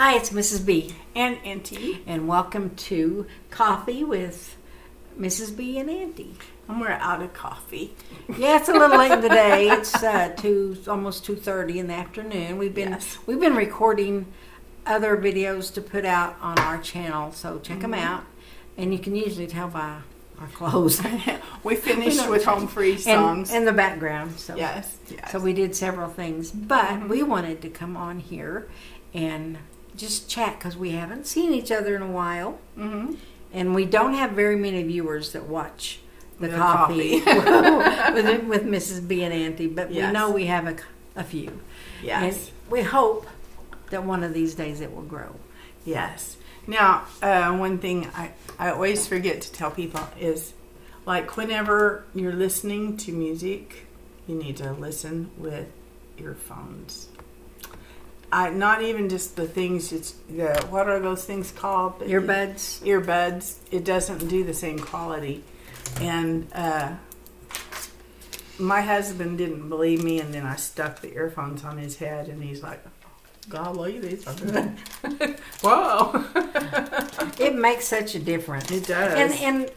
Hi, it's Mrs. B. And Auntie. And welcome to Coffee with Mrs. B and Auntie. And we're out of coffee. Yeah, it's a little late today. It's almost 2:30 in the afternoon. We've been recording other videos to put out on our channel, so check them out. And you can usually tell by our clothes. We finished with home free songs. In the background. So. Yes. So we did several things. But we wanted to come on here and just chat because we haven't seen each other in a while. And we don't have very many viewers that watch the coffee with Mrs. B and Auntie. But we know we have a few. Yes. And we hope that one of these days it will grow. Yes. Now, one thing I always forget to tell people is, like, whenever you're listening to music, you need to listen with earphones. Not even just the things, what are those things called? Earbuds? Earbuds. It doesn't do the same quality. And my husband didn't believe me, and then I stuck the earphones on his head, and he's like, golly, these are good. Whoa. It makes such a difference. It does. And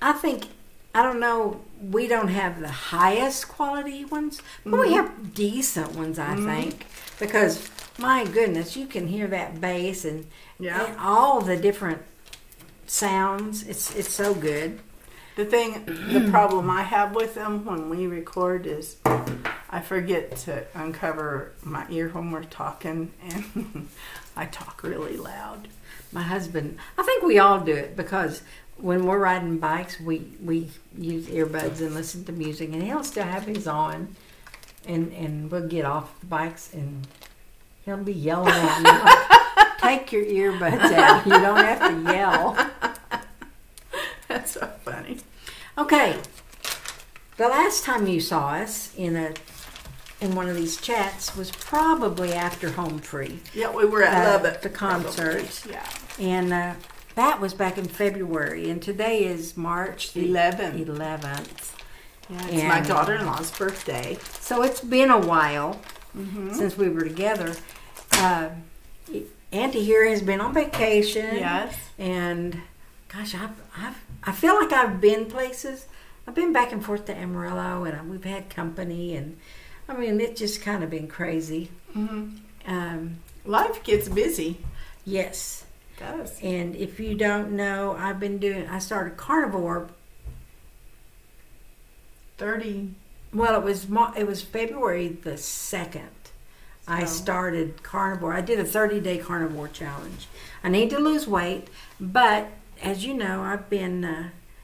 I think, I don't know, we don't have the highest quality ones, but we have decent ones, I think. Because, my goodness, you can hear that bass and all the different sounds. It's so good. The problem I have with them when we record is I forget to uncover my ear when we're talking, and I talk really loud. My husband, I think we all do it because when we're riding bikes, we use earbuds and listen to music, and he'll still have his on, and we'll get off the bikes, and he'll be yelling at me like, take your earbuds out. You don't have to yell. That's so funny. Okay, the last time you saw us in one of these chats was probably after Home Free. Yeah, we were at Lubbock. The concert. Yeah. And that was back in February, and today is March the 11th. Yeah, it's my daughter-in-law's birthday. So it's been a while since we were together. Auntie here has been on vacation. Yes. And gosh, I feel like I've been places. I've been back and forth to Amarillo, and we've had company, and I mean, it's just kind of been crazy. Life gets busy. Yes. It does. And if you don't know, I started carnivore. Well, it was February the 2nd. I started carnivore. I did a 30-day carnivore challenge. I need to lose weight, but as you know, I've been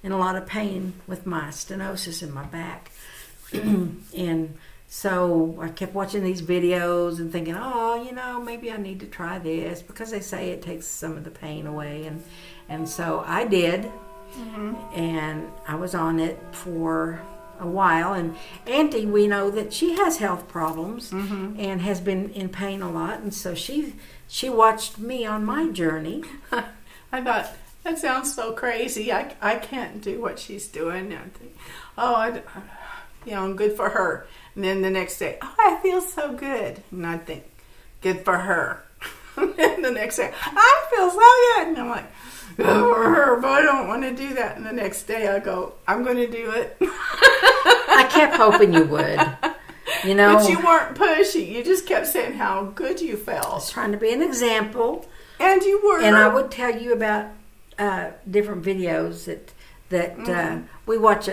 in a lot of pain with my stenosis in my back. And so I kept watching these videos and thinking, maybe I need to try this because they say it takes some of the pain away. And so I did. And I was on it for a while. And Auntie, we know that she has health problems and has been in pain a lot. And so she watched me on my journey. I thought, that sounds so crazy. I can't do what she's doing. I think, good for her. And then the next day, I feel so good. And I think, good for her. And then the next day, I feel so good. And I'm like, good for her, but I don't want to do that. And the next day I go, I'm going to do it. I kept hoping you would. But you weren't pushy. You just kept saying how good you felt. I was trying to be an example. And you were. And I would tell you about different videos that we watch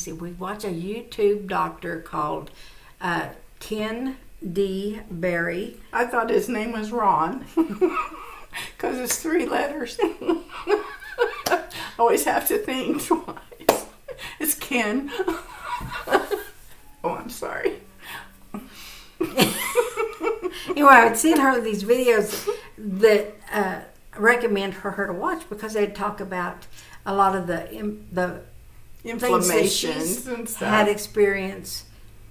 we watch a YouTube doctor called Ken D. Berry. I thought his name was Ron because it's 3 letters. I always have to think twice. It's Ken. I'm sorry. Anyway, I would send her these videos that I recommend for her to watch because they'd talk about a lot of the inflammations and stuff. Had experience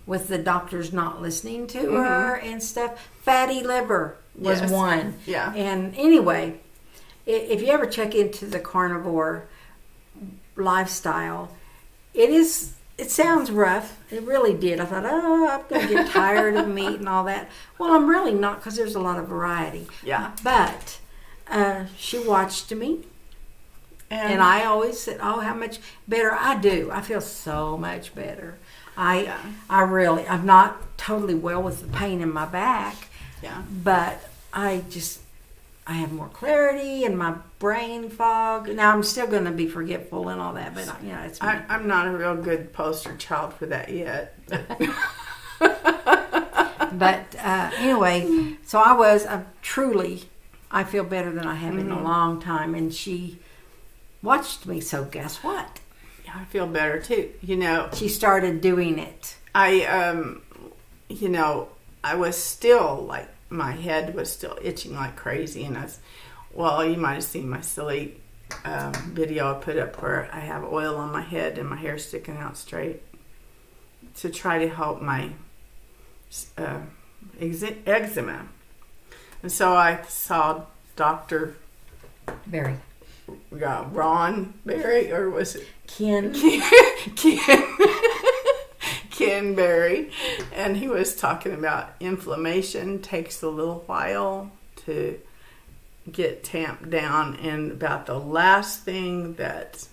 with the doctors not listening to her and stuff. Fatty liver was one. Yeah. And anyway, if you ever check into the carnivore lifestyle, it's it sounds rough. It really did. I thought, oh, I'm going to get tired of meat and all that. Well, I'm really not, because there's a lot of variety. Yeah. But she watched me. And I always said, oh, how much better I do. I feel so much better. I'm not totally well with the pain in my back. Yeah. But I have more clarity and my brain fog. Now, I'm still going to be forgetful and all that, but it's. I'm not a real good poster child for that yet. But anyway, so I feel better than I have in a long time. And she watched me, so guess what? Yeah, I feel better too. She started doing it. I was still like, my head was still itching like crazy, and you might have seen my silly video I put up where I have oil on my head and my hair sticking out straight to try to help my eczema. And so I saw Dr. Berry. Ron Berry, or was it Ken Berry, and he was talking about inflammation takes a little while to get tamped down, and about the last thing that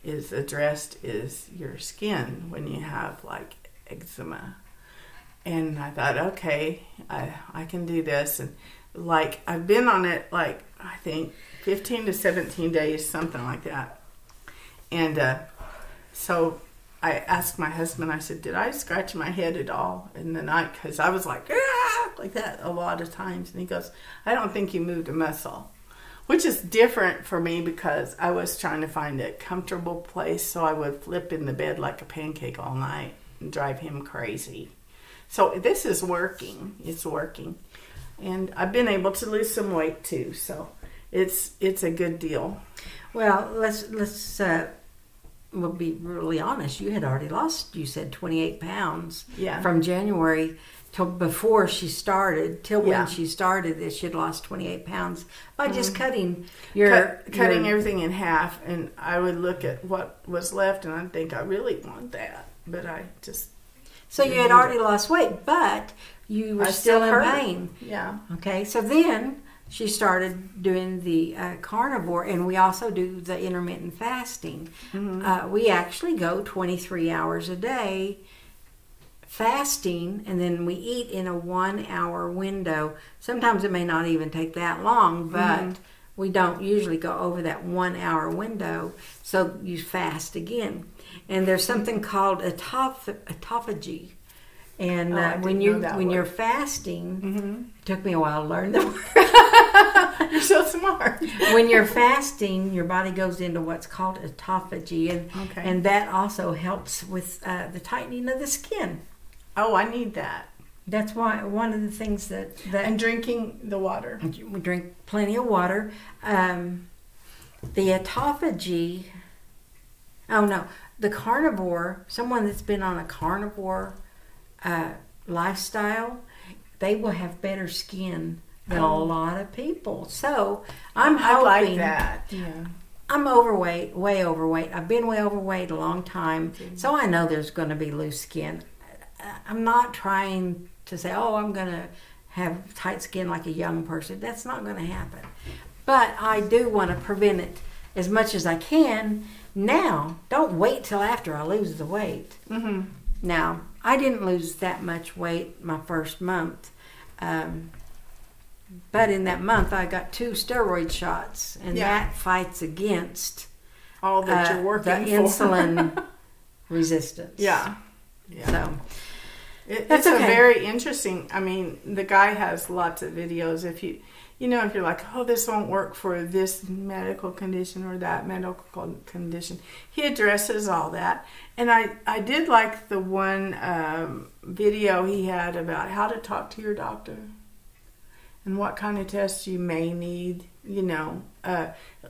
is addressed is your skin when you have like eczema. And I thought, okay, I can do this, and like I've been on it like I think 15 to 17 days, something like that. And so I asked my husband, I said, did I scratch my head at all in the night? Because I was like that a lot of times. And he goes, I don't think you moved a muscle, which is different for me because I was trying to find a comfortable place so I would flip in the bed like a pancake all night and drive him crazy. So this is working. It's working. And I've been able to lose some weight too. So it's a good deal. Well, let's we'll be really honest. You had already lost, you said 28 pounds from January till before she started, till when she started this, she'd lost 28 pounds by just cutting cutting everything in half. And I would look at what was left and I'd think, I really want that. But I just... So you had already lost weight, but you were still in pain. Yeah. Okay, so then she started doing the carnivore, and we also do the intermittent fasting. Mm-hmm. We actually go 23 hours a day fasting, and then we eat in a 1 hour window. Sometimes it may not even take that long, but we don't usually go over that 1 hour window, so you fast again. And there's something called autophagy. And when you're fasting, it took me a while to learn the word. You're so smart. When you're fasting, your body goes into what's called autophagy, and that also helps with the tightening of the skin. Oh, I need that. That's why one of the things that and drinking the water. We drink plenty of water. The autophagy. Oh no, the carnivore. Someone that's been on a carnivore lifestyle, they will have better skin than a lot of people. So I'm hoping. I like that. Yeah. I'm overweight, way overweight. I've been way overweight a long time, so I know there's going to be loose skin. I'm not trying to say, oh, I'm going to have tight skin like a young person. That's not going to happen. But I do want to prevent it as much as I can now. Don't wait till after I lose the weight. Mm-hmm. Now, I didn't lose that much weight my first month. But in that month, I got 2 steroid shots, and that fights against all that you're working the insulin resistance. Yeah. So it's a very interesting. I mean, the guy has lots of videos. If you're like, oh, this won't work for this medical condition or that medical condition, he addresses all that. And I did like the one video he had about how to talk to your doctor and what kind of tests you may need.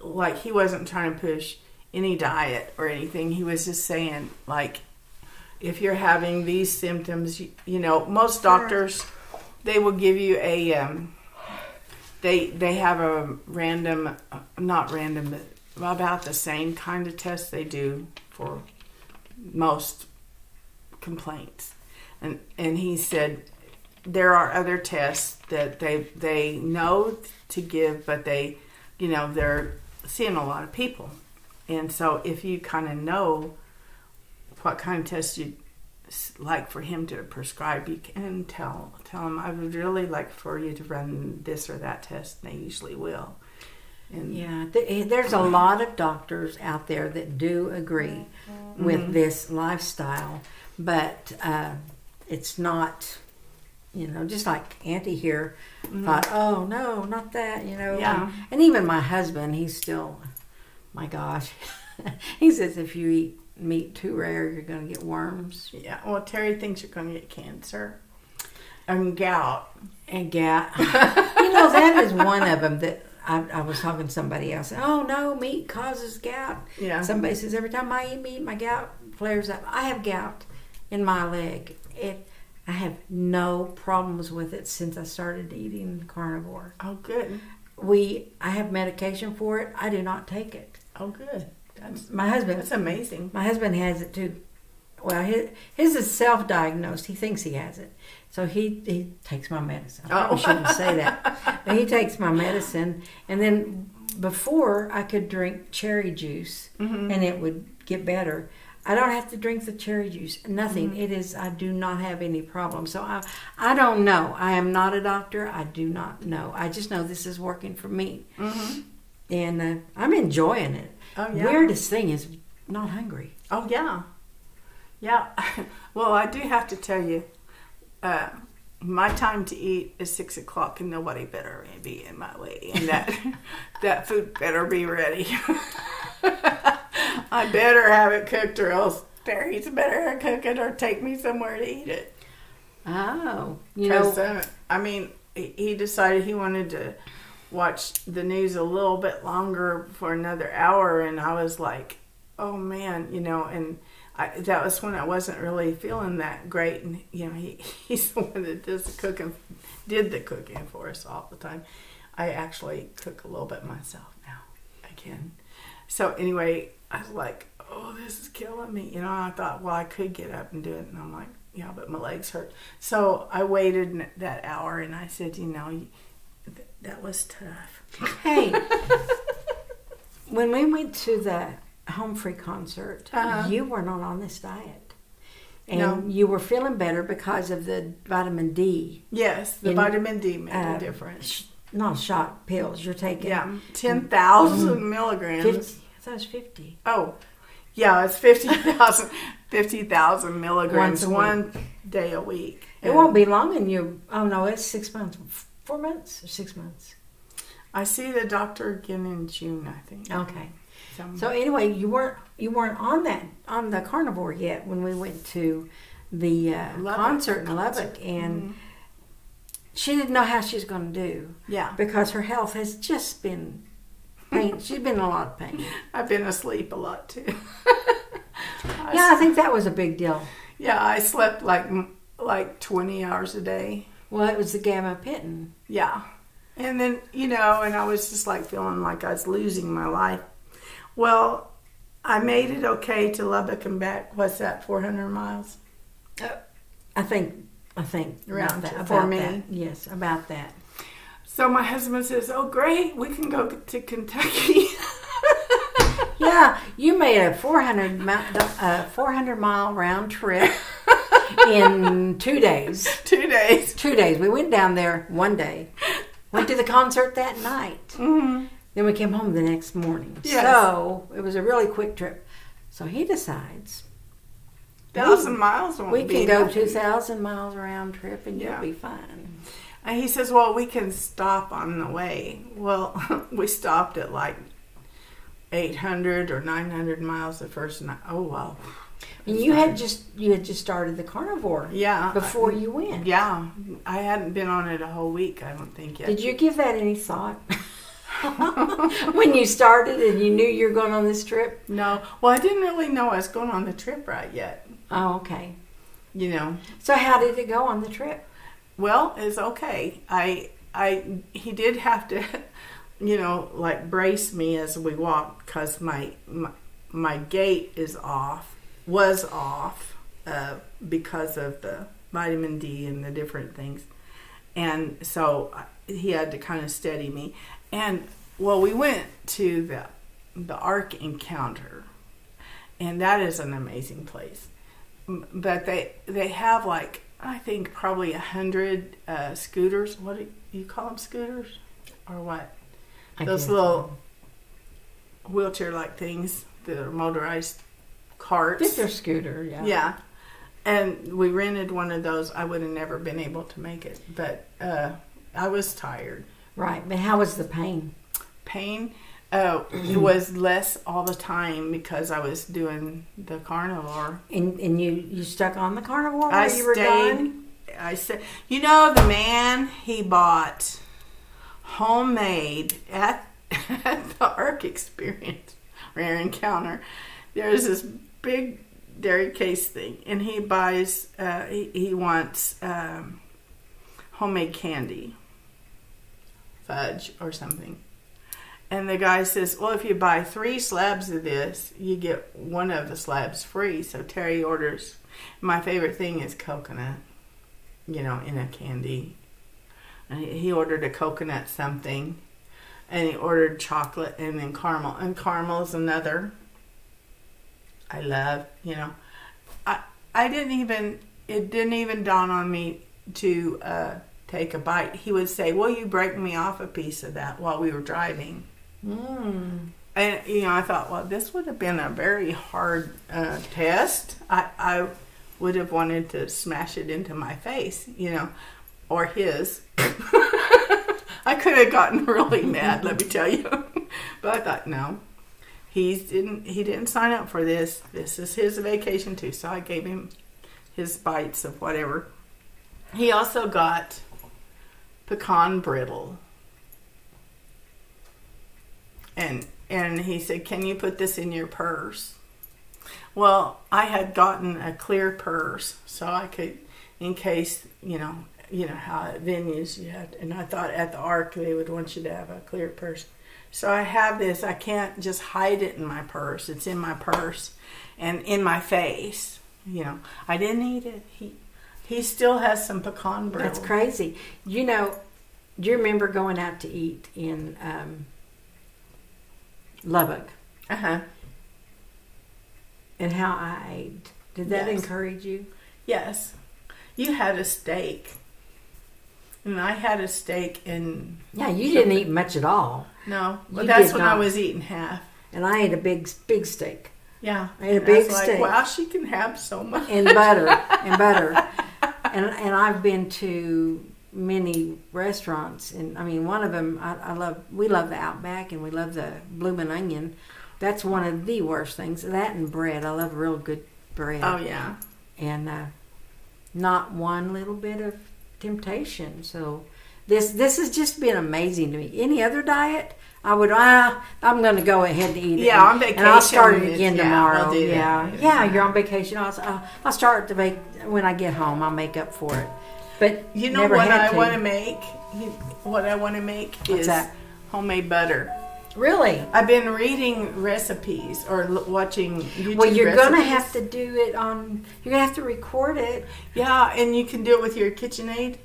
Like he wasn't trying to push any diet or anything. He was just saying, like, if you're having these symptoms, most doctors, they will give you a, they have a random, not random, but about the same kind of test they do for most complaints. And he said there are other tests that they know to give, but they're seeing a lot of people. And so if you kind of know what kind of test you'd like for him to prescribe, you can tell him, I would really like for you to run this or that test, and they usually will. And yeah, there's a lot of doctors out there that do agree with this lifestyle, but it's not, just like Auntie here thought, oh no, not that, Yeah. And even my husband, he's still, my gosh, he says if you eat meat too rare, you're going to get worms. Yeah, well, Terry thinks you're going to get cancer and gout. And gout. That is one of them that I was talking to somebody else. Oh no, meat causes gout. Yeah. Somebody says every time I eat meat, my gout flares up. I have gout in my leg. I have no problems with it since I started eating carnivore. Oh, good. I have medication for it. I do not take it. Oh, good. That's amazing. My husband has it too. Well, his is self-diagnosed. He thinks he has it. So he takes my medicine. I probably shouldn't say that. But he takes my medicine. And then before, I could drink cherry juice, and it would get better. I don't have to drink the cherry juice. Nothing. I do not have any problem. So I don't know. I am not a doctor. I do not know. I just know this is working for me. And I'm enjoying it. Oh, yeah. Weirdest thing is not hungry. Oh, yeah. Yeah. Well, I do have to tell you, my time to eat is 6 o'clock, and nobody better be in my way. And that food better be ready. I better have it cooked, or else Terry's better cook it or take me somewhere to eat it. Oh. He decided he wanted to watch the news a little bit longer for another hour, and I was like, oh man, and that was when I wasn't really feeling that great, and he's the one that did the cooking for us all the time. I actually cook a little bit myself now again. So anyway, I was like, oh, this is killing me. I thought, well, I could get up and do it, and I'm like, yeah, but my legs hurt. So I waited that hour, and I said, that was tough. Hey, when we went to the Home Free concert, you were not on this diet. And you were feeling better because of the vitamin D. Yes, the vitamin D made a difference. Not shot pills. You're taking 10,000 milligrams. 50, I thought it was 50. Oh, yeah, it's 50,000 milligrams one day a week. It won't be long, and it's 6 months. 4 months or 6 months? I see the doctor again in June, I think. Okay. So anyway, you weren't on the carnivore yet when we went to the concert in Lubbock, and she didn't know how she was going to do. Yeah. Because her health has just been pain. She's been in a lot of pain. I've been asleep a lot too. I think that was a big deal. Yeah, I slept like 20 hours a day. Well, it was the gabapentin. Yeah. And then, and I was just like feeling like I was losing my life. Well, I made it okay to Lubbock and back. What's that, 400 miles? I think around that. For me. That. Yes, about that. So my husband says, oh, great, we can go to Kentucky. Yeah, you made a 400 mile round trip in 2 days. 2 days. 2 days. We went down there one day, went to the concert that night. Mm-hmm. Then we came home the next morning. Yes. So it was a really quick trip. So he decides 1,000 miles won't we be can go nothing. 2,000 miles round trip and you'll be fine. And he says, well, we can stop on the way. Well, we stopped at like 800 or 900 miles the first night. Oh, wow. And you had just started the carnivore. Yeah. Before you went. Yeah. I hadn't been on it a whole week, I don't think yet. Did you give that any thought? When you started and you knew you were going on this trip? No. Well, I didn't really know I was going on the trip right yet. Oh, okay. So how did it go on the trip? Well, it's okay. He did have to, like brace me as we walked because my gait was off. because of the vitamin D and the different things. And so he had to kind of steady me. And, well, we went to the Ark Encounter, and that is an amazing place. But they have, like, I think probably 100 scooters. What do you call them, scooters? Or what? Those little wheelchair-like things that are motorized carts. It's a scooter, yeah. Yeah. And we rented one of those. I would have never been able to make it, but I was tired. Right, but how was the pain? Pain? It was less all the time because I was doing the carnivore. And you stuck on the carnivore I while you were gone? I said, you know, the man, he bought homemade at the Ark Experience or Encounter. There's this big dairy case thing, and he buys, he wants homemade candy, fudge or something. And the guy says, well, if you buy 3 slabs of this, you get one of the slabs free. So Terry orders, my favorite thing is coconut, you know, in a candy. And he ordered a coconut something, and he ordered chocolate and then caramel. And caramel is another I love, you know. It didn't even dawn on me to take a bite. He would say, will you break me off a piece of that while we were driving? And, you know, I thought, well, this would have been a very hard test. I would have wanted to smash it into my face, you know, or his. I could have gotten really mad, let me tell you. But I thought, no, he didn't sign up for this. This is his vacation too. So I gave him his bites of whatever. He also got pecan brittle. And he said, can you put this in your purse? Well, I had gotten a clear purse, so I could, in case, you know how at venues you have, and I thought at the Ark they would want you to have a clear purse. So I have this. I can't just hide it in my purse. It's in my purse and in my face. You know, I didn't eat it. He still has some pecan brittle. That's crazy. You know, do you remember going out to eat in Lubbock? Uh-huh. And how I ate. Did that encourage you? Yes. You had a steak. And I had a steak and... Yeah, you didn't eat much at all. No, but that's when I was eating half. And I ate a big steak. Yeah. I ate a big steak. Like, wow, she can have so much. And butter. And I've been to many restaurants, and I mean, one of them we love the Outback, and we love the Bloomin' Onion. That's one of the worst things. That and bread. I love real good bread. Oh yeah. And not one little bit of temptation. So this has just been amazing to me. Any other diet, I'm going to go ahead and eat it. Yeah, on vacation. And I'll start it again tomorrow. I'll do that. Yeah, you're on vacation. I'll start when I get home. I'll make up for it. But you know what I want to make? What I want to make is homemade butter. Really? I've been reading recipes or watching YouTube. Well, you're going to have to do it on. You're going to have to record it. Yeah, and you can do it with your KitchenAid.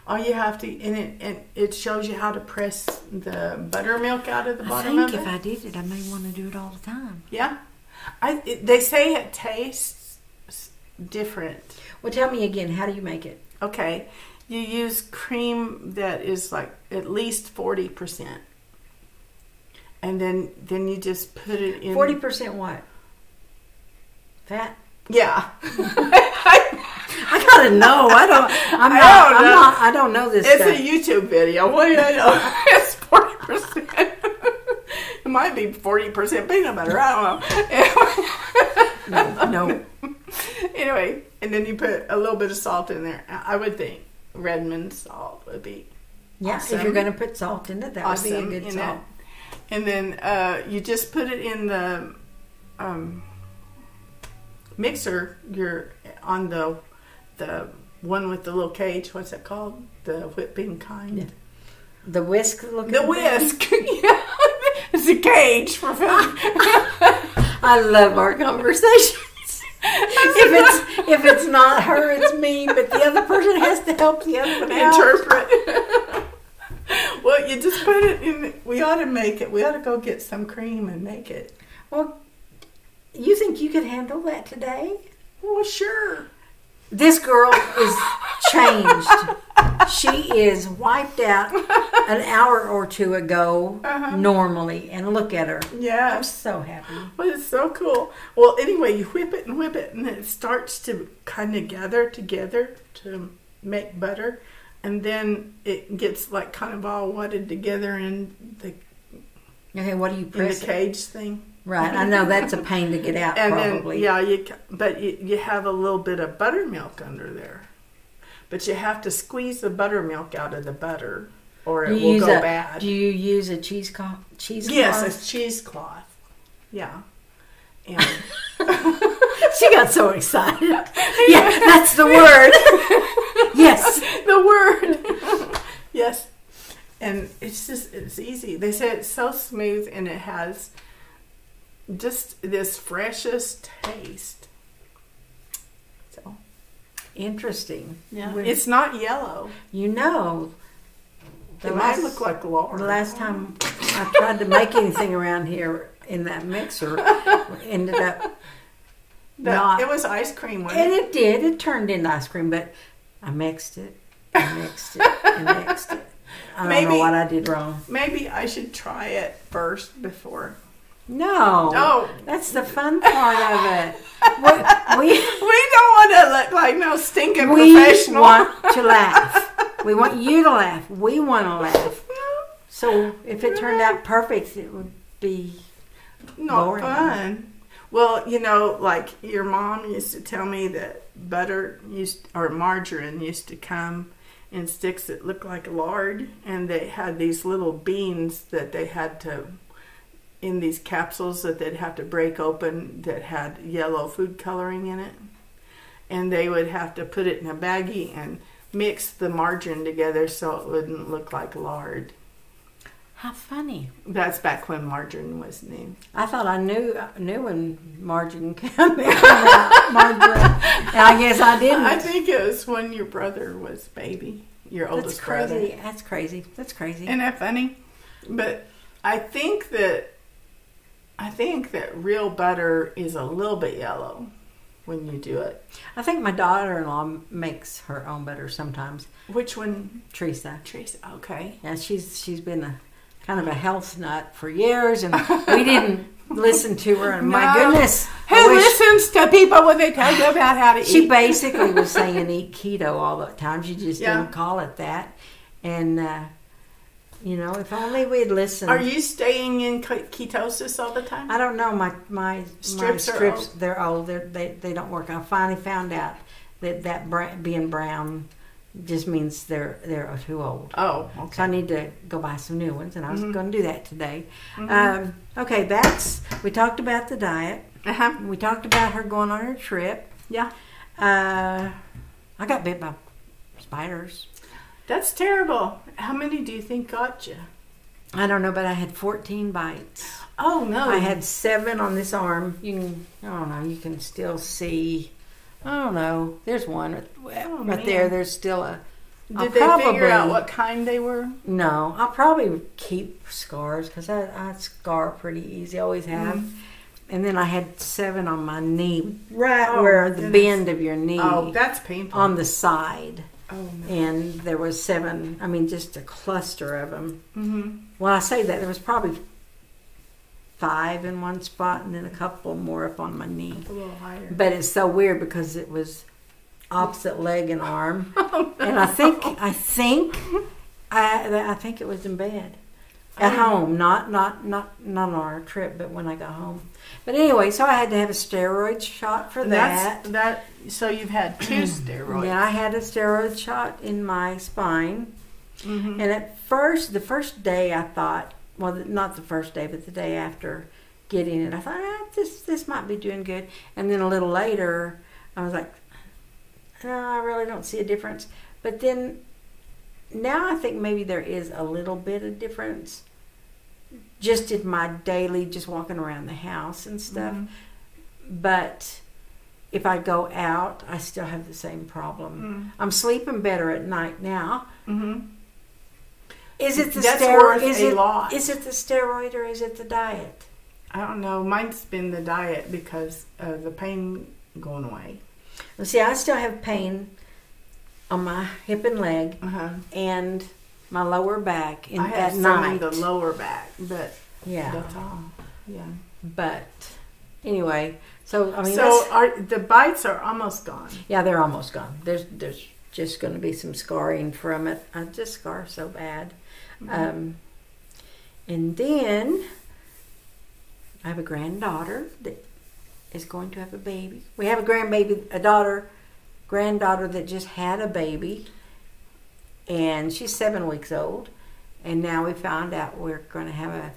All you have to, and it shows you how to press the buttermilk out of the bottom of it. I think if I did it, I may want to do it all the time. Yeah, they say it tastes different. Well, tell me again. How do you make it? Okay, you use cream that is like at least 40%. And then you just put it in 40% what? Fat? Yeah. I gotta know. I don't know this. It's stuff. a YouTube video. What do I know? It's 40%. It might be 40% peanut butter. I don't know. No. Anyway, and then you put a little bit of salt in there. I would think Redmond salt would be. Yeah, awesome. If you're going to put salt in it, that would be a good salt. And then you just put it in the mixer. You're on the one with the little cage. What's that called? The whipping kind. Yeah. The whisk looking. The whisk. Yeah, it's a cage for food. I love our conversations. If it's not her, it's me. But the other person has to help the other one out. Interpret. Well, you just put it in. We ought to make it. We ought to go get some cream and make it. Well, you think you could handle that today? Well, sure. This girl is changed. She is wiped out an hour or two ago normally. And look at her. Yeah. I'm so happy. Well, it's so cool. Well, anyway, you whip it, and it starts to kind of gather together to make butter. And then it gets like kind of all wadded together in the what do you press? In the cage thing. Right, I know that's a pain to get out. And probably. Then, but you have a little bit of buttermilk under there. But you have to squeeze the buttermilk out of the butter, or it will go bad. Do you use a cheesecloth? Yes, a cheesecloth. Yeah. And she got so excited. Yeah, that's the word. Yes, the word. Yes. And it's easy. They say it's so smooth, and it has just this freshest taste. So interesting. Yeah, it's not yellow. You know, it might look like lard. The last time I tried to make anything around here in that mixer, ended up not. It was ice cream, wasn't and it did. It turned into ice cream, but I mixed it. I mixed it. I don't know what I did wrong. Maybe I should try it first before. No. Oh. That's the fun part of it. We don't want to look like no stinking professional. We want to laugh. We want you to laugh. We want to laugh. So if it turned out perfect, it would be not boring. Fun. Well, like your mom used to tell me that margarine used to come in sticks that looked like lard, and they had these little beans that they had to, in these capsules that they'd have to break open that had yellow food coloring in it, and they would have to put it in a baggie and mix the margarine together so it wouldn't look like lard. How funny. That's back when margarine was new. I thought I knew when margarine came out. Margarine. And I guess I didn't. I think it was when your brother was baby. Your oldest brother. That's crazy. That's crazy. Isn't that funny? But I think that real butter is a little bit yellow when you do it. I think my daughter-in-law makes her own butter sometimes. Which one? Teresa. Okay. Yeah, she's been a kind of a health nut for years, and we didn't listen to her. And my goodness, who listens to people when they tell you about how to eat? She basically was saying eat keto all the time. She just didn't call it that. And if only we'd listened. Are you staying in ketosis all the time? I don't know. My strips are old. They're old. They don't work. I finally found out that being brown just means they're too old. Oh, okay. So I need to go buy some new ones, and I was going to do that today. Mm-hmm. Okay, we talked about the diet. We talked about her going on her trip. Yeah. I got bit by spiders. That's terrible. How many do you think got you? I don't know, but I had 14 bites. Oh, no. I had 7 on this arm. You can still see. I don't know. There's one right there. There's still a. Did they figure out what kind they were? No, I'll probably keep scars because I scar pretty easy. Always have. Mm-hmm. And then I had 7 on my knee, right where the bend of your knee. Oh, that's painful. On the side. Oh, no. And there was 7. I mean, just a cluster of them. Mm-hmm. Well, I say that there was probably 5 in one spot, and then a couple more up on my knee. A little higher. But it's so weird because it was opposite leg and arm, no. And I think it was in bed at home, not on our trip, but when I got home. But anyway, so I had to have a steroid shot for that. So you've had 2 steroids. Yeah, I had a steroid shot in my spine, and at first, the first day I thought. Well, not the first day, but the day after getting it, I thought, this might be doing good. And then a little later, I was like, no, I really don't see a difference. But then, now I think maybe there is a little bit of difference. Just in my daily, just walking around the house and stuff. Mm-hmm. But if I go out, I still have the same problem. I'm sleeping better at night now. Mm-hmm. Is it the That's steroid? worth a lot. Is it the steroid or is it the diet? I don't know. Mine's been the diet because of the pain going away. Well, see, I still have pain on my hip and leg and my lower back I have at some night. in the lower back, but Yeah. that's all. Yeah. But anyway, so I mean, So the bites are almost gone. yeah, they're almost gone. There's just going to be some scarring from it. I just scar so bad. Mm-hmm. And then I have a granddaughter that is going to have a baby. We have a granddaughter that just had a baby, and she's 7 weeks old. And now we found out we're going to have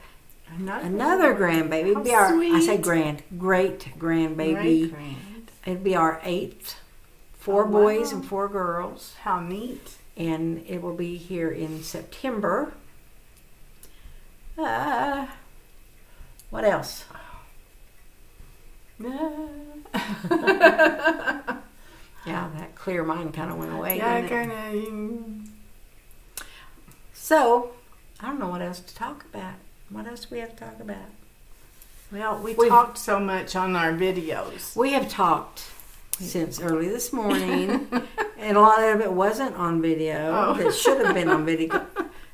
another grandbaby. It'd be I say great grandbaby. It'd be our 8th. 4 boys and 4 girls. How neat. And it will be here in September. What else? Yeah, that clear mind kind of went away. Yeah, didn't it? kind of. So, I don't know what else to talk about. What else do we have to talk about? Well, we've talked so much on our videos. We have talked since early this morning, and a lot of it wasn't on video. That should have been on video,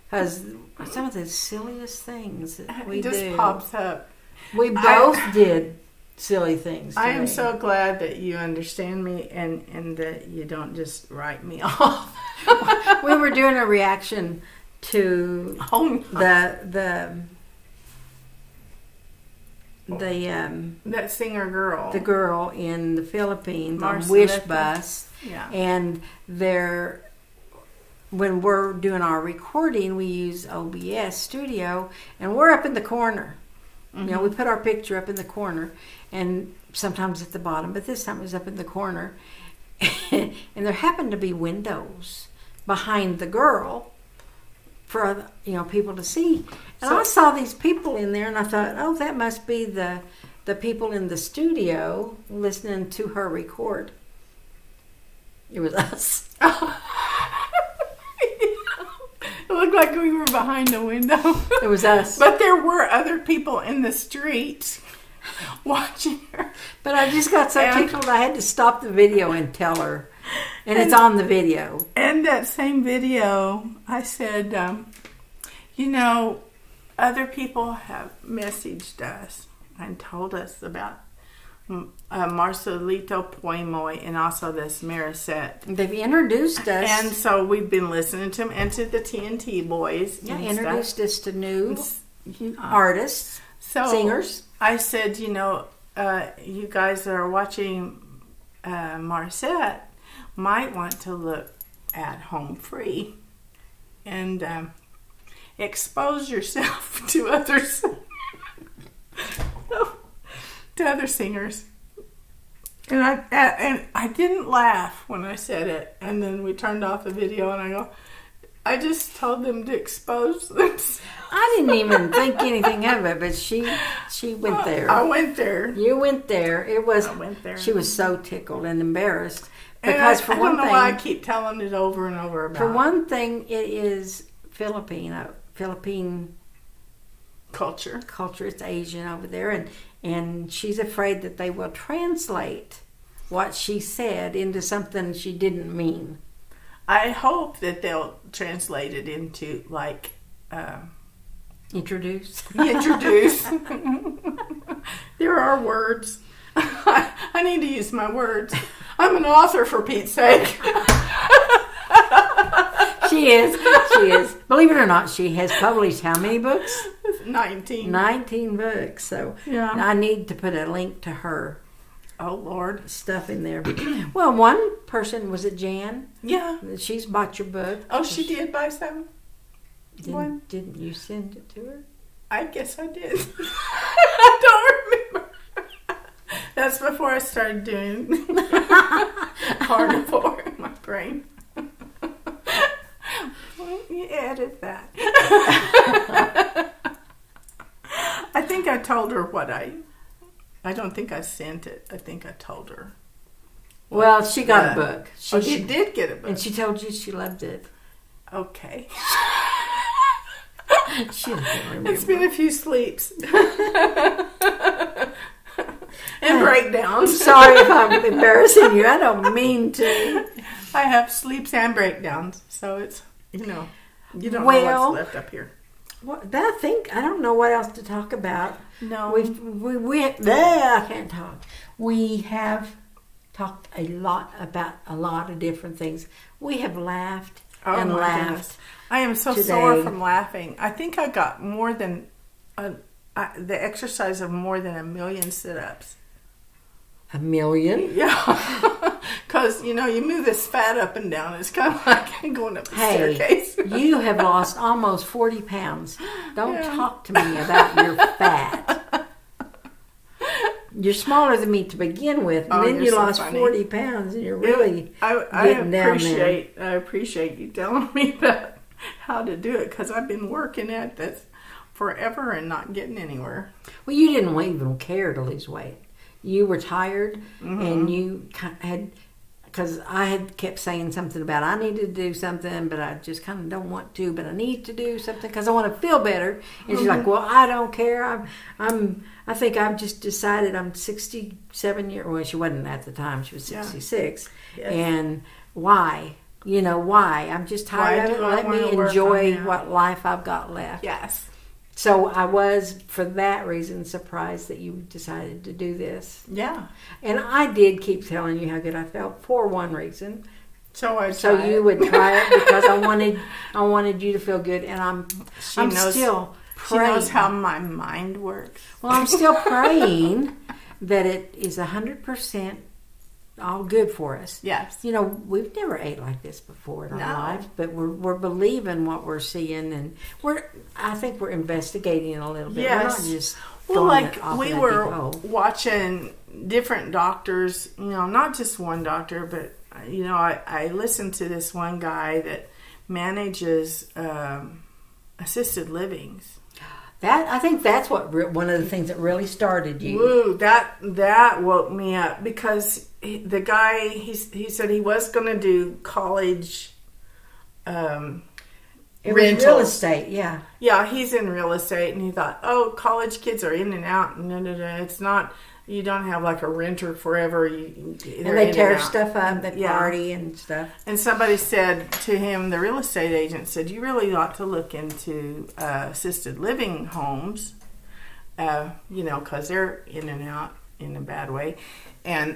because some of the silliest things that we just do pops up. We both did silly things today. I am so glad that you understand me and that you don't just write me off. We were doing a reaction to that singer girl, the girl in the Philippines on Marcelita. Wish Bus, yeah. And when we're doing our recording, we use OBS Studio, and we're up in the corner. Mm-hmm. You know, we put our picture up in the corner, and sometimes at the bottom, but this time it was up in the corner, and there happened to be windows behind the girl for people to see. And I saw these people in there, and I thought, oh, that must be the people in the studio listening to her record. It was us. It looked like we were behind the window. It was us. But there were other people in the street watching her. But I just got so tickled I had to stop the video and tell her. And it's on the video. And that same video, I said, other people have messaged us and told us about Marcelito Poimoy and also this Marisette. They've introduced us. And so we've been listening to them and to the TNT boys. Yeah, introduced us to new artists, singers. I said, you guys that are watching Marisette might want to look at Home Free and expose yourself to others. To other singers, and I didn't laugh when I said it, and then we turned off the video, and I just told them to expose themselves. I didn't even think anything of it, but she went there. I went there. You went there. I went there. She was so tickled and embarrassed because I don't know why I keep telling it over and over about. For one thing, it is Philippine culture. It's Asian over there, and she's afraid that they will translate what she said into something she didn't mean. I hope that they'll translate it into introduce. There are words. I need to use my words. I'm an author, for Pete's sake. She is. Believe it or not, she has published how many books? 19. 19 books. So yeah. I need to put a link to her. Oh, Lord. Stuff in there. Well, one person, was it Jan? Yeah. She's bought your book. Oh, she did buy some? Didn't you send it to her? I guess I did. I don't remember. That's before I started doing carnivore in my brain. You edit that. I think I told her what I don't think I sent it. I think I told her. Well, she got a book. She did get a book. And she told you she loved it. Okay. She doesn't remember. It's been a few sleeps. And breakdowns. Sorry if I'm embarrassing you. I don't mean to. I have sleeps and breakdowns. So it's, you don't know what's left up here. Well, I don't know what else to talk about. No. I can't talk. We have talked a lot about a lot of different things. We have laughed and laughed. Goodness. I am so sore from laughing. I think I got more than the exercise of more than 1 million sit-ups. 1 million? Yeah. Because, you move this fat up and down. It's kind of like going up a staircase. You have lost almost 40 pounds. Don't talk to me about your fat. You're smaller than me to begin with, and then you lost 40 pounds, and you're really getting down there. I appreciate you telling me about how to do it, because I've been working at this forever and not getting anywhere. Well, you didn't even care to lose weight. You were tired, and you had, because I had kept saying something about I needed to do something, but I just kind of don't want to, but I need to do something because I want to feel better. And she's like, well, I don't care. I think I've just decided I'm 67 years. Well, she wasn't at the time. She was 66. Yes. And why? Why? I'm just tired of it. Let me enjoy what life I've got left. Yes. So I was, for that reason, surprised that you decided to do this. Yeah. And I did keep telling you how good I felt for one reason. So you would try it because I wanted you to feel good, and I'm still praying. She knows how my mind works. Well, I'm still praying that it is 100% all good for us. Yes. We've never ate like this before in our lives, but we're believing what we're seeing, and I think we're investigating a little bit. Yes. We're not just we were watching different doctors, not just one doctor, but I listened to this one guy that manages assisted livings. I think that's one of the things that really started you. Woo, that woke me up, because the guy, he said he was going to do college real estate, yeah. Yeah, he's in real estate, and he thought, college kids are in and out. No, it's not. You don't have like a renter forever. And they tear stuff up, they party and stuff. And somebody said to him, the real estate agent said, you really ought to look into assisted living homes, because they're in and out in a bad way. And,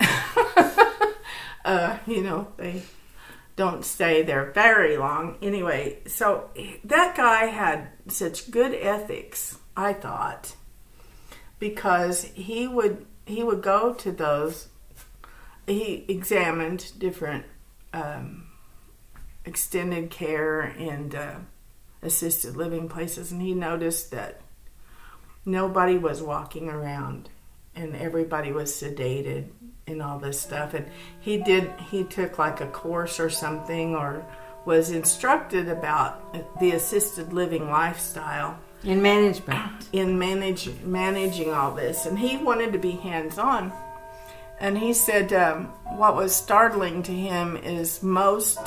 they don't stay there very long. Anyway, so that guy had such good ethics, I thought, because he would go to those. He examined different extended care and assisted living places, and he noticed that nobody was walking around and everybody was sedated and all this stuff. And he took like a course or something, or was instructed about the assisted living lifestyle. In management. In managing all this. And he wanted to be hands-on. And he said what was startling to him is most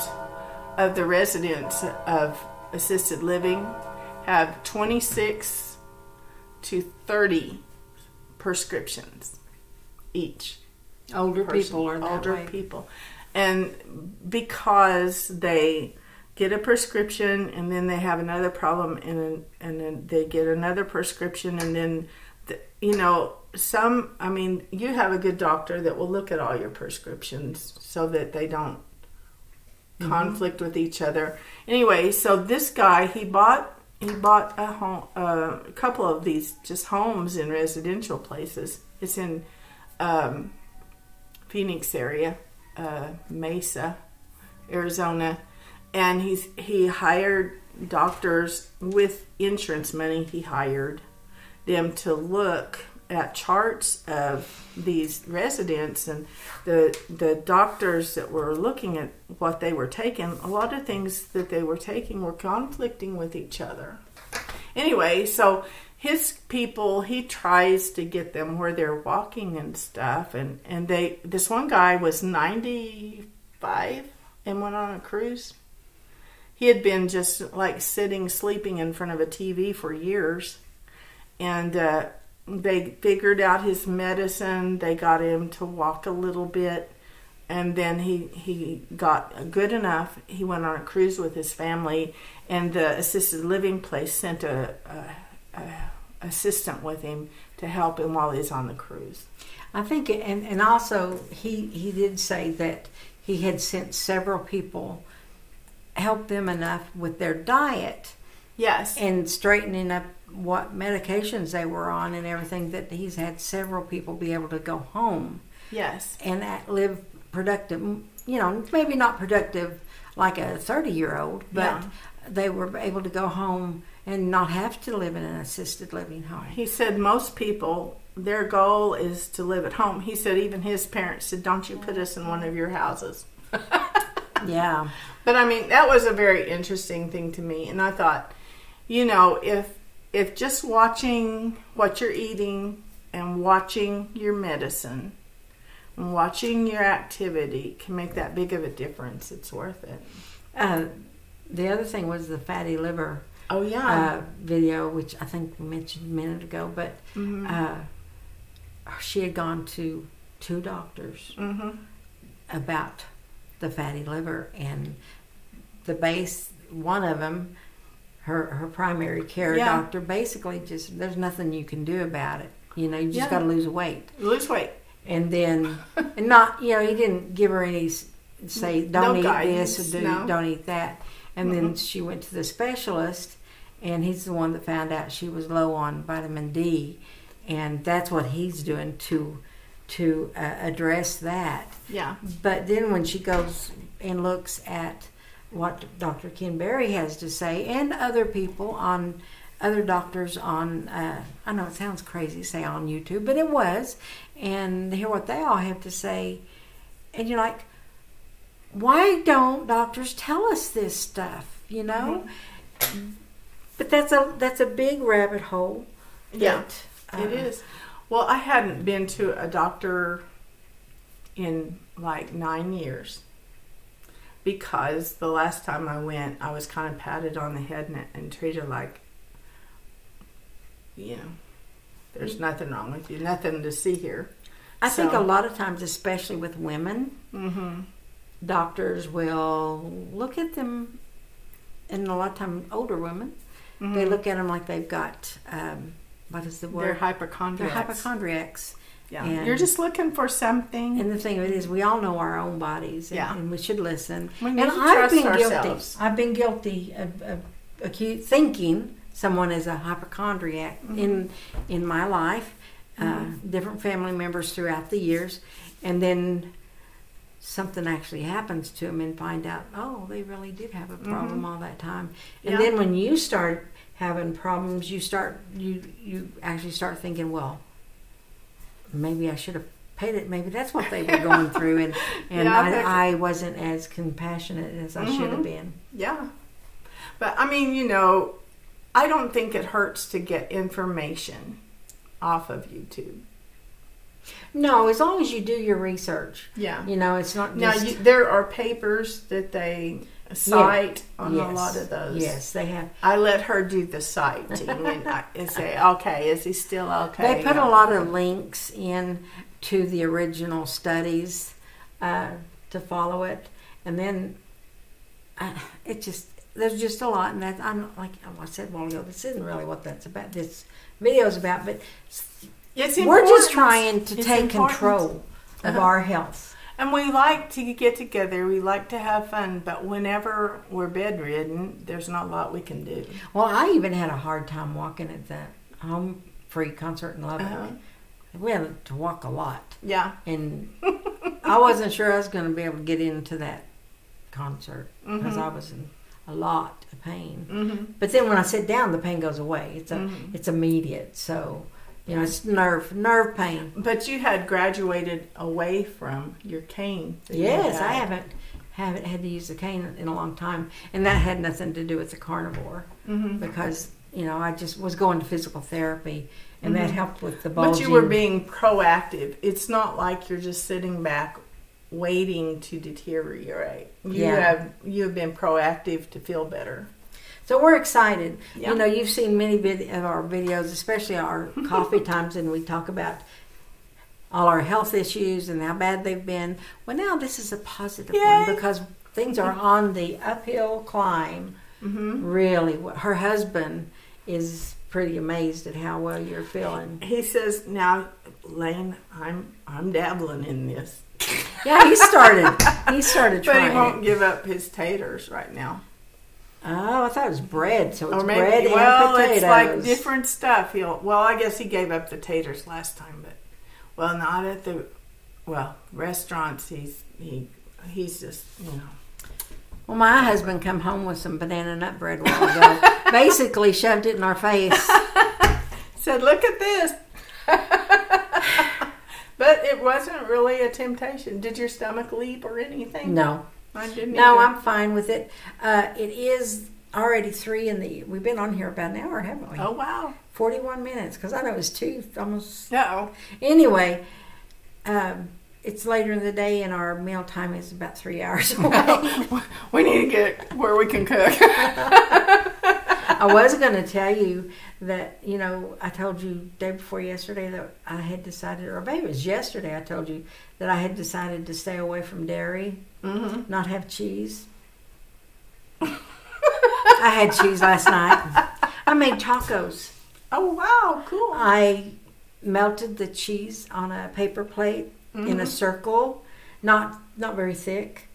of the residents of assisted living have 26 to 30 prescriptions each. Older people are that older way. People. And because they get a prescription, and then they have another problem, and then they get another prescription, and then you have a good doctor that will look at all your prescriptions so that they don't conflict with each other. Anyway, so this guy, he bought a home, a couple of these just homes in residential places. It's in Phoenix area, Mesa, Arizona. And he hired doctors with insurance money. He hired them to look at charts of these residents, and the doctors that were looking at what they were taking, a lot of things that they were taking were conflicting with each other. Anyway, so his people, he tries to get them where they're walking and stuff. And this one guy was 95 and went on a cruise. He had been just like sleeping in front of a TV for years. And they figured out his medicine. They got him to walk a little bit. And then he got good enough. He went on a cruise with his family. And the assisted living place sent a assistant with him to help him while he's on the cruise. I think, and also he did say that he had sent several people, help them enough with their diet. Yes. And straightening up what medications they were on and everything, that he's had several people be able to go home. Yes. And live productive, maybe not productive like a 30-year-old, but they were able to go home and not have to live in an assisted living home. He said most people, their goal is to live at home. He said even his parents said, don't you put us in one of your houses. Yeah. But I mean, that was a very interesting thing to me. And I thought, if just watching what you're eating and watching your medicine and watching your activity can make that big of a difference, it's worth it. The other thing was the fatty liver. Oh, yeah. Video, which I think we mentioned a minute ago, but she had gone to 2 doctors about the fatty liver, and one of them, her primary care doctor, basically just, there's nothing you can do about it. You just got to lose weight. Lose weight. And then, and not, he didn't give her any, say, don't eat this or don't eat that. And then she went to the specialist, and he's the one that found out she was low on vitamin D, and that's what he's doing to address that. Yeah. But then when she goes and looks at what Dr. Ken Berry has to say, and other people other doctors on, I know it sounds crazy to say on YouTube, but it was, and hear what they all have to say, and you're like, why don't doctors tell us this stuff, But that's a big rabbit hole. It is. Well, I hadn't been to a doctor in like 9 years, because the last time I went, I was kind of patted on the head and treated like, there's nothing wrong with you, nothing to see here. I think a lot of times, especially with women, doctors will look at them, and a lot of times older women, they look at them like they've got, what is the word? They're hypochondriacs. They're hypochondriacs. Yeah. And you're just looking for something. And the thing of it is, we all know our own bodies, and we should listen. And I've been guilty. I've been guilty of thinking someone is a hypochondriac in my life, different family members throughout the years, and then something actually happens to them and find out, oh, they really did have a problem all that time. And then when you start having problems, you actually start thinking, well, maybe I should have paid it. Maybe that's what they were going through, and I wasn't as compassionate as I should have been. Yeah. But I mean, I don't think it hurts to get information off of YouTube. No, as long as you do your research. Yeah. It's not just... Now, there are papers that they cite on a lot of those. Yes, they have. I let her do the citing and say, okay, is he still okay? They put a lot of links in to the original studies to follow it. And then there's just a lot. And that, I'm like I said a while ago, this isn't really what that's about. This video's about, but we're just trying to take control of our health. And we like to get together. We like to have fun. But whenever we're bedridden, there's not a lot we can do. Well, I even had a hard time walking at the Home Free concert in Lubbock. We had to walk a lot. Yeah. And I wasn't sure I was going to be able to get into that concert because I was in a lot of pain. But then when I sit down, the pain goes away. It's immediate. So... it's nerve pain. But you had graduated away from your cane. Yes, I haven't had to use the cane in a long time, and that had nothing to do with the carnivore because I just was going to physical therapy, and that helped with the bulging. But you were being proactive. It's not like you're just sitting back waiting to deteriorate. You have been proactive to feel better. So we're excited. Yeah. You've seen many of our videos, especially our coffee times, and we talk about all our health issues and how bad they've been. Well, now this is a positive one because things are on the uphill climb. Really, her husband is pretty amazed at how well you're feeling. He says, "Now, Lane, I'm dabbling in this." Yeah, he started trying. But he won't give up his taters right now. Oh, I thought it was bread. So it's maybe, bread and potatoes. It's like different stuff. I guess he gave up the taters last time, but not at the restaurants. He's just Well, my husband come home with some banana nut bread a while ago. Basically shoved it in our face. Said, "Look at this." But it wasn't really a temptation. Did your stomach leap or anything? No. Mine didn't No, either. I'm fine with it. It is already 3 in the... We've been on here about an hour, haven't we? Oh, wow. 41 minutes, because I know it was 2, almost... Uh-oh. Anyway, it's later in the day, and our meal time is about 3 hours away. We need to get where we can cook. I was going to tell you that, I told you day before yesterday that I had decided, or maybe it was yesterday I told you that I had decided to stay away from dairy, not have cheese. I had cheese last night. I made tacos. Oh, wow, cool. I melted the cheese on a paper plate in a circle, not very thick,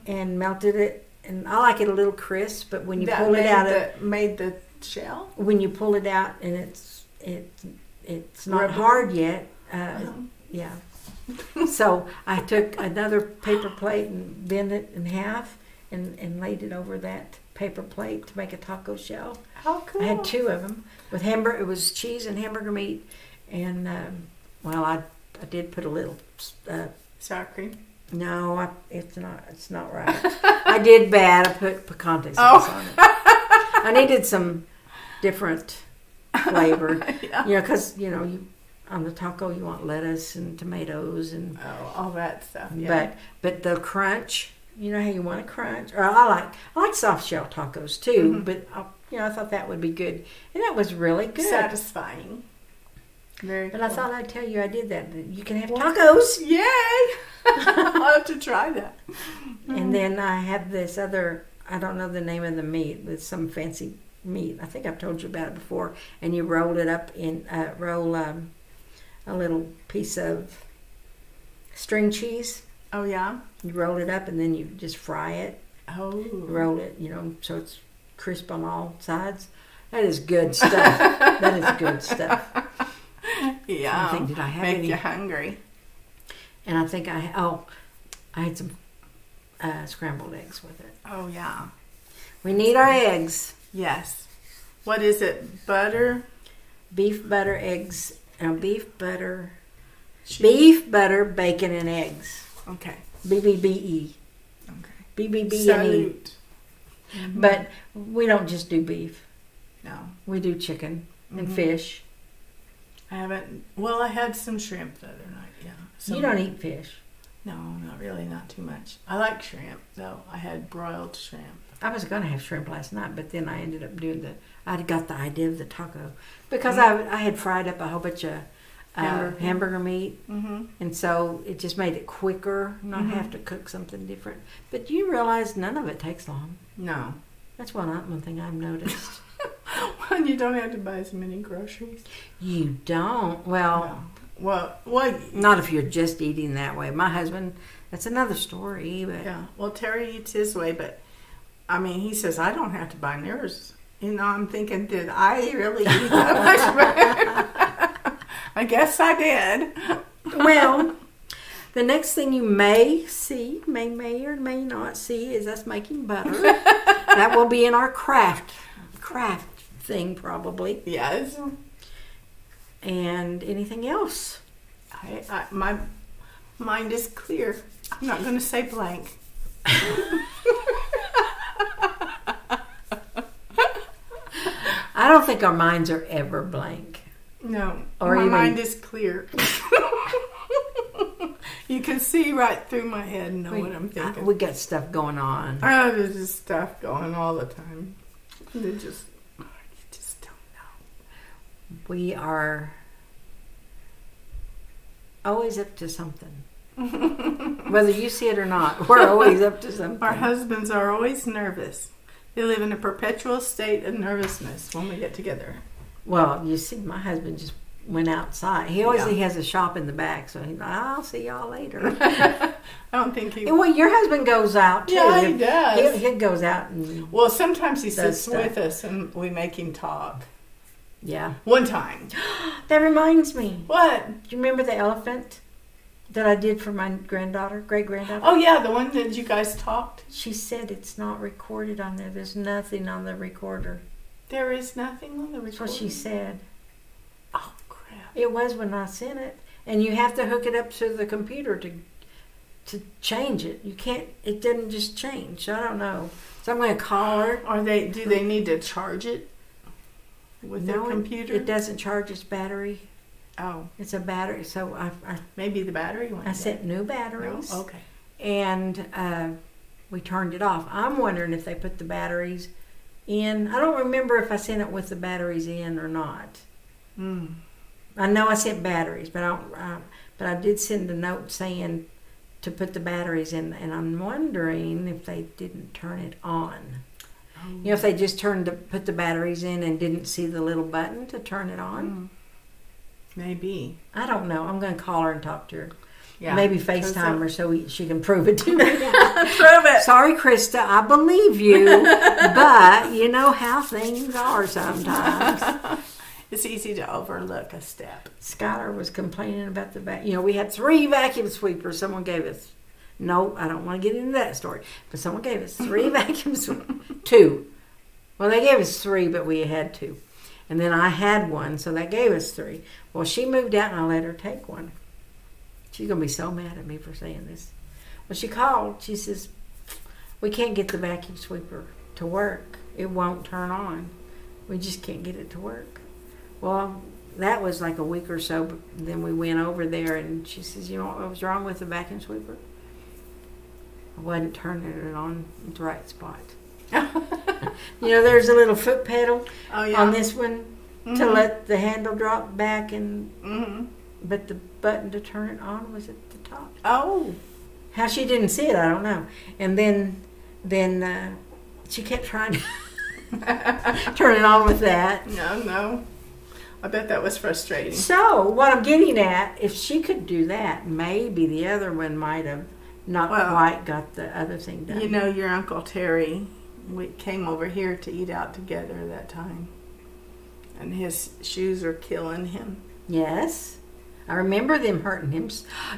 and melted it. And I like it a little crisp, but when you pull it out, made the shell. When you pull it out, and it's not hard yet. Yeah. So I took another paper plate and bent it in half, and laid it over that paper plate to make a taco shell. How cool! I had 2 of them with hamburger. It was cheese and hamburger meat, and I did put a little sour cream. No, it's not right. I did bad. I put picante sauce on it. I needed some different flavor. Because on the taco you want lettuce and tomatoes and all that stuff. Yeah. But the crunch, how you want a crunch. Or I like soft shell tacos too. But I thought that would be good, and that was really good, satisfying. Very but cool. I thought I'd tell you I did that. You can have tacos. Yay! I'll have to try that. And then I have this other, I don't know the name of the meat, with some fancy meat. I think I've told you about it before. And you roll it up in, a little piece of string cheese. Oh, yeah? You roll it up and then you just fry it. Oh. You roll it, so it's crisp on all sides. That is good stuff. That is good stuff. Yeah. I think, did I have Make any? you hungry. And I think I had some scrambled eggs with it. Oh, yeah. We need our eggs. Yes. What is it? Butter? Beef, butter, eggs. Beef, butter. Cheese. Beef, butter, bacon, and eggs. Okay. BBBE. Okay. BBB&E. Salute. But we don't just do beef. No. We do chicken and fish. I haven't. Well, I had some shrimp the other night. Yeah. You don't eat fish. No, not really. Not too much. I like shrimp though. I had broiled shrimp. I was going to have shrimp last night, but then I ended up doing I got the idea of the taco because I had fried up a whole bunch of hamburger meat, and so it just made it quicker, not have to cook something different. But you realize none of it takes long. No. That's one thing I've noticed. Well, you don't have to buy as many groceries. You don't? Well, no. Not if you're just eating that way. My husband, that's another story. But yeah. Well, Terry eats his way, but I mean, he says I don't have to buy theirs. I'm thinking, did I really eat that much? I guess I did. Well, the next thing you may see, may or may not see, is us making butter. That will be in our craft thing probably. Yes. And anything else? My mind is clear. I'm not going to say blank. I don't think our minds are ever blank. No, Or my even- mind is clear. You can see right through my head and know what I'm thinking. We got stuff going on. Oh, there's just stuff going all the time. You just don't know. We are always up to something. Whether you see it or not, we're always up to something. Our husbands are always nervous. They live in a perpetual state of nervousness when we get together. Well, you see, my husband just went outside. He has a shop in the back, so he's like, I'll see y'all later. I don't think he... Well, your husband goes out, too. Yeah, he does. He goes out and... Well, sometimes he sits stuff. with us and we make him talk. Yeah. One time. That reminds me. What? Do you remember the elephant that I did for my granddaughter, great-granddaughter? Oh, yeah, the one that you guys talked. She said it's not recorded on there. There's nothing on the recorder. There is nothing on the recording. That's what she said. Oh, crap. It was when I sent it. And you have to hook it up to the computer to change it. You can't, it didn't just change. So I don't know. So I'm going to call her. Do they need to charge it with their computer? It doesn't charge its battery. Oh. It's a battery. So I Maybe the battery one. sent new batteries. No? Okay. And we turned it off. I'm wondering if they put the batteries in. I don't remember if I sent it with the batteries in or not. Mm. I know I sent batteries, but I did send a note saying to put the batteries in, and I'm wondering if they didn't turn it on. Oh. You know, if they just put the batteries in and didn't see the little button to turn it on. Mm. Maybe. I don't know. I'm going to call her and talk to her. Yeah. Maybe FaceTime her so she can prove it to me. Prove it. Sorry, Krista, I believe you, but you know how things are sometimes. It's easy to overlook a step. Skylar was complaining about the vacuum. You know, we had 3 vacuum sweepers. Someone gave us. No, I don't want to get into that story. But someone gave us 3 vacuum sweepers. 2. Well, they gave us 3, but we had 2. And then I had 1, so that gave us 3. Well, she moved out, and I let her take 1. She's going to be so mad at me for saying this. Well, she called. She says, we can't get the vacuum sweeper to work. It won't turn on. We just can't get it to work. Well, that was like a week or so. But then we went over there, and she says, you know what was wrong with the vacuum sweeper? I wasn't turning it on at the right spot. You know, there's a little foot pedal on this one to let the handle drop back, and but the button to turn it on was at the top. Oh. How she didn't see it, I don't know. And then she kept trying to turn it on with that. No. I bet that was frustrating. So, what I'm getting at, if she could do that, maybe the other one might have not quite got the other thing done. You know, your Uncle Terry, we came over here to eat out together that time. And his shoes are killing him. Yes. I remember them hurting him.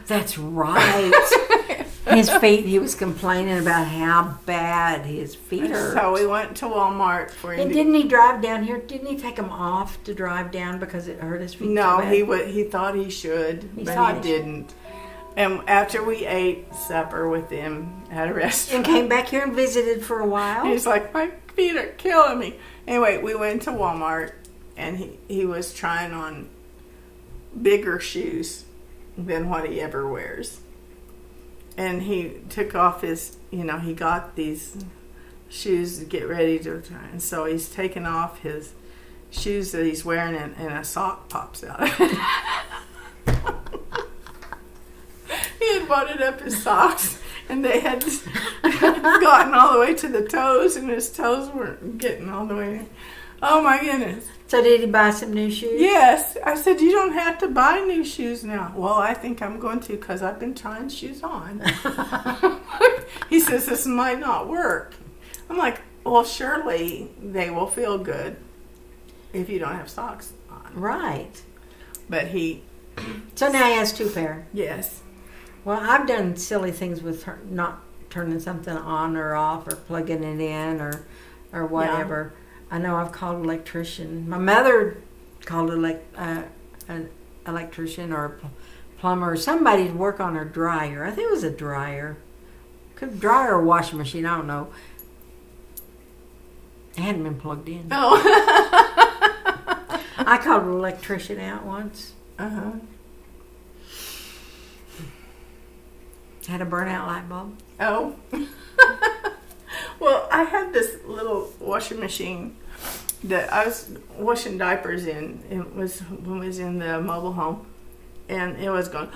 That's right. His feet, he was complaining about how bad his feet hurt. So we went to Walmart for him. And didn't he drive down here? Didn't he take them off to drive down because it hurt his feet? No, so bad? he thought he should, but thought he he didn't. And after we ate supper with him at a restaurant. And came back here and visited for a while. He's like, my feet are killing me. Anyway, we went to Walmart, and he was trying on bigger shoes than what he ever wears. And he took off his, he got these shoes to get ready to try. And so he's taking off his shoes that he's wearing, and a sock pops out of it. He had butted up his socks, and they had gotten all the way to the toes, and his toes weren't getting all the way. Oh, my goodness. So did he buy some new shoes? Yes. I said, you don't have to buy new shoes now. Well, I think I'm going to because I've been trying shoes on. He says, this might not work. I'm like, well, surely they will feel good if you don't have socks on. Right. But So now he has 2 pair. Yes. Well, I've done silly things with her, not turning something on or off or plugging it in or whatever. Yeah. I know I've called an electrician. My mother called an electrician or a plumber or somebody to work on her dryer. I think it was a dryer. Dryer or washing machine, I don't know. It hadn't been plugged in. Oh. I called an electrician out once. Uh-huh. Had a burnout light bulb. Oh. Well, I had this little washing machine that I was washing diapers in. It was when we was in the mobile home, and it was going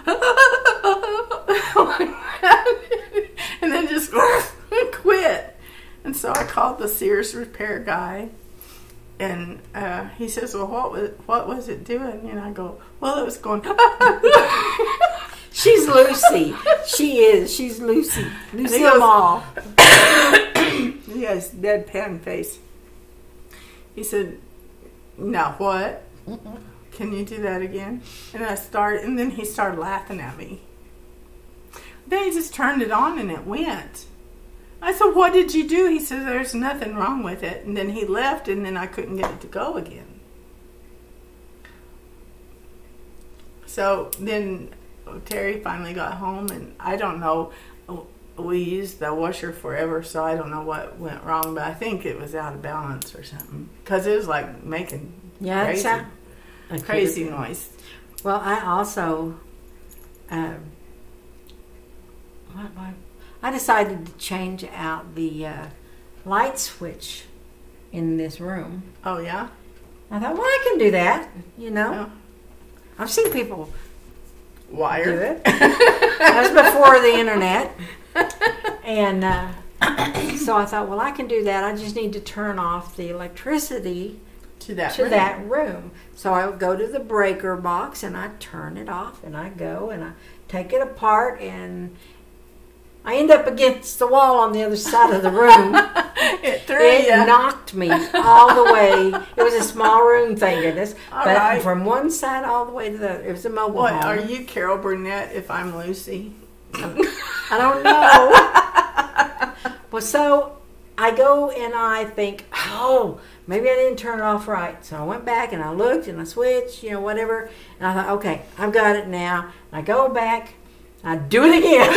and then just quit. And so I called the Sears repair guy, and he says, "Well, what was it doing?" And I go, "Well, it was going." She's Lucy. She is. She's Lucy. Lucy Mall. He has deadpan face. He said, "Now what? Can you do that again?" And and then he started laughing at me. Then he just turned it on and it went. I said, "What did you do?" He said, "There's nothing wrong with it." And then he left, and then I couldn't get it to go again. So then Terry finally got home, and I don't know. We used the washer forever, so I don't know what went wrong, but I think it was out of balance or something, because it was like making crazy noise. Well, I also, I decided to change out the light switch in this room. Oh, yeah? I thought, well, I can do that, you know. Yeah. I've seen people do it. That was before the internet. And so I thought, well, I can do that. I just need to turn off the electricity to that room. So I would go to the breaker box and I turn it off, and I go and I take it apart, and I end up against the wall on the other side of the room. It knocked me all the way. It was a small room, thank goodness. But from one side all the way to the other. It was a mobile home. Are you Carol Burnett if I'm Lucy? I don't know. Well, so I go and I think, oh, maybe I didn't turn it off right. So I went back and I looked and I switched, whatever. And I thought, okay, I've got it now. And I go back. I do it again.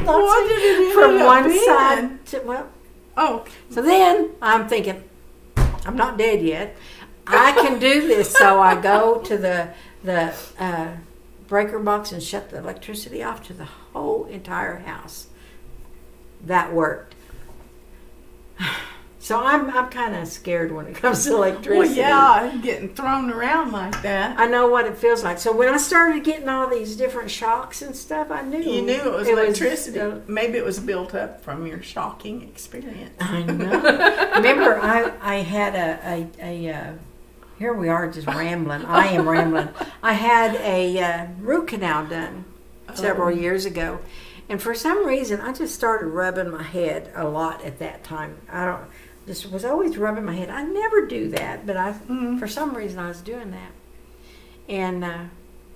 What did it from one side to So then I'm thinking, I'm not dead yet. I can do this. So I go to the breaker box and shut the electricity off to the whole entire house. That worked. So I'm kind of scared when it comes to electricity. Well, yeah, getting thrown around like that. I know what it feels like. So when I started getting all these different shocks and stuff, I knew. You knew it was electricity. Maybe it was built up from your shocking experience. I know. Remember, I had a here we are just rambling. I am rambling. I had a root canal done several years ago. And for some reason, I just started rubbing my head a lot at that time. Just was always rubbing my head. I never do that, but for some reason I was doing that. And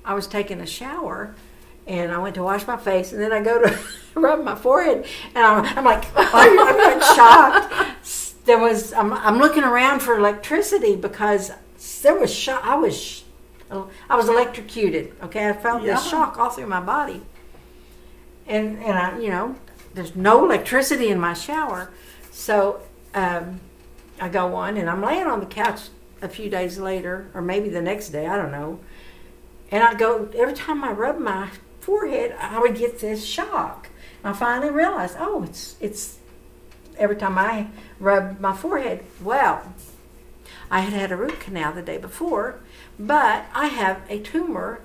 I was taking a shower, and I went to wash my face, and then I go to rub my forehead, and I'm like, I'm like shocked. I'm looking around for electricity because there was shock. I was electrocuted. Okay, I felt this shock all through my body, and I there's no electricity in my shower, so. I go on, and I'm laying on the couch a few days later, or maybe the next day, I don't know. And I go, every time I rub my forehead, I would get this shock. And I finally realized, oh, it's every time I rub my forehead. Well, I had a root canal the day before, but I have a tumor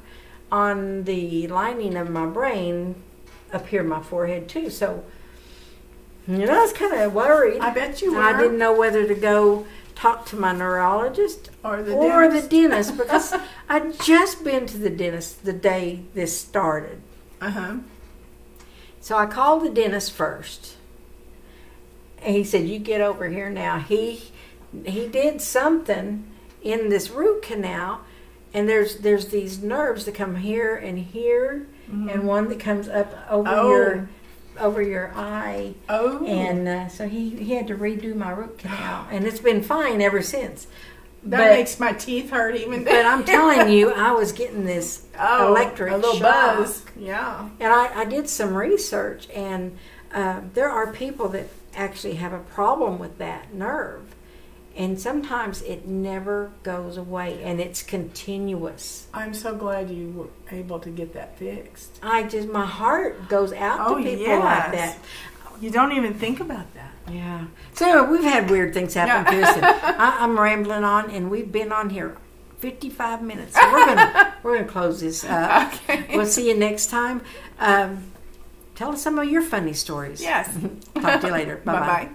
on the lining of my brain up here in my forehead too. So, I was kind of worried. I bet you were. I didn't know whether to go talk to my neurologist or the dentist because I'd just been to the dentist the day this started. Uh-huh. So I called the dentist first. And he said, you get over here now. He did something in this root canal, and there's these nerves that come here and here, and one that comes up over your eye. Oh. And so he had to redo my root canal, and it's been fine ever since. That makes my teeth hurt even then. But I'm telling you, I was getting this electric a little shock. buzz. Yeah. And I did some research, and there are people that actually have a problem with that nerve. And sometimes it never goes away, and it's continuous. I'm so glad you were able to get that fixed. My heart goes out to people like that. You don't even think about that. Yeah. So anyway, we've had weird things happen to us. And I'm rambling on, and we've been on here 55 minutes. So we're gonna close this up. Okay. We'll see you next time. Tell us some of your funny stories. Yes. Talk to you later. Bye-bye. Bye-bye.